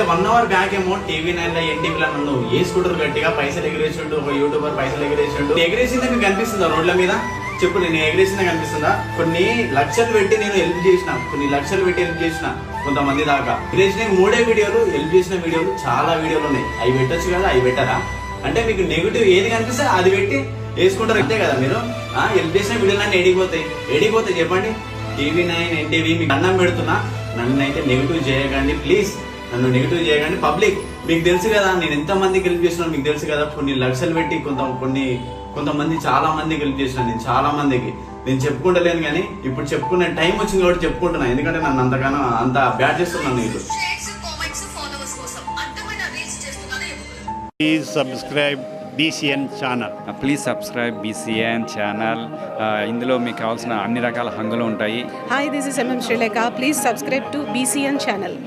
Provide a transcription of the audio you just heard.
1 hour back ఏమో TV9 లో ఎన్టీవీలో నన్ను ఏ స్కూటర్ గట్టిగా పైసలు ఎగిరేసిండు, ఒక యూట్యూబర్ పైసలు ఎగిరేసిండు. ఎగిరేసింది మీకు కనిపిస్తుందా రోడ్ల మీద? చెప్పు, నేను ఎగిరేసిందా కనిపిస్తుందా? కొన్ని లక్షలు పెట్టి నేను హెల్ప్ చేసిన, కొన్ని లక్షలు పెట్టి హెల్ప్ చేసిన కొంతమంది దాకా. ఎగిరేసిన 3 వీడియోలు, హెల్ప్ చేసిన వీడియోలు చాలా వీడియోలు ఉన్నాయి. అవి పెట్టొచ్చు కదా, అవి పెట్టారా? అంటే మీకు నెగిటివ్ ఏది కనిపిస్తే అది పెట్టి వేసుకుంటారు అంతే కదా మీరు. హెల్ప్ చేసిన వీడియోలు అన్నీ ఎడిగిపోతాయి చెప్పండి. TV9 ఎన్టీవీ మీకు అన్నం పెడుతున్నా, నన్ను అయితే నెగిటివ్ చేయకండి ప్లీజ్, నన్ను నెగిటివ్ చేయకండి. పబ్లిక్ మీకు తెలుసు కదా నేను ఎంత మందికి హెల్ప్ చేస్తున్నాను, మీకు తెలుసు కదా. కొన్ని లక్షలు పెట్టి కొంతమంది చాలా మందికి హెల్ప్ చేసినాను నేను, చాలా మందికి. నేను చెప్పుకుంటలేను కానీ ఇప్పుడు చెప్పుకునే టైం వచ్చింది కాబట్టి చెప్పుకుంటున్నా, ఎందుకంటే నన్ను అంతగానో అంత బ్యాడ్ చేస్తున్నాను నేను. Please subscribe BCN channel. Please subscribe BCN channel. ఇందులో మీకు కావాల్సిన అన్ని రకాల హంగులు ఉంటాయి. Hi, this is MM Sri Lanka. Please subscribe to BCN channel.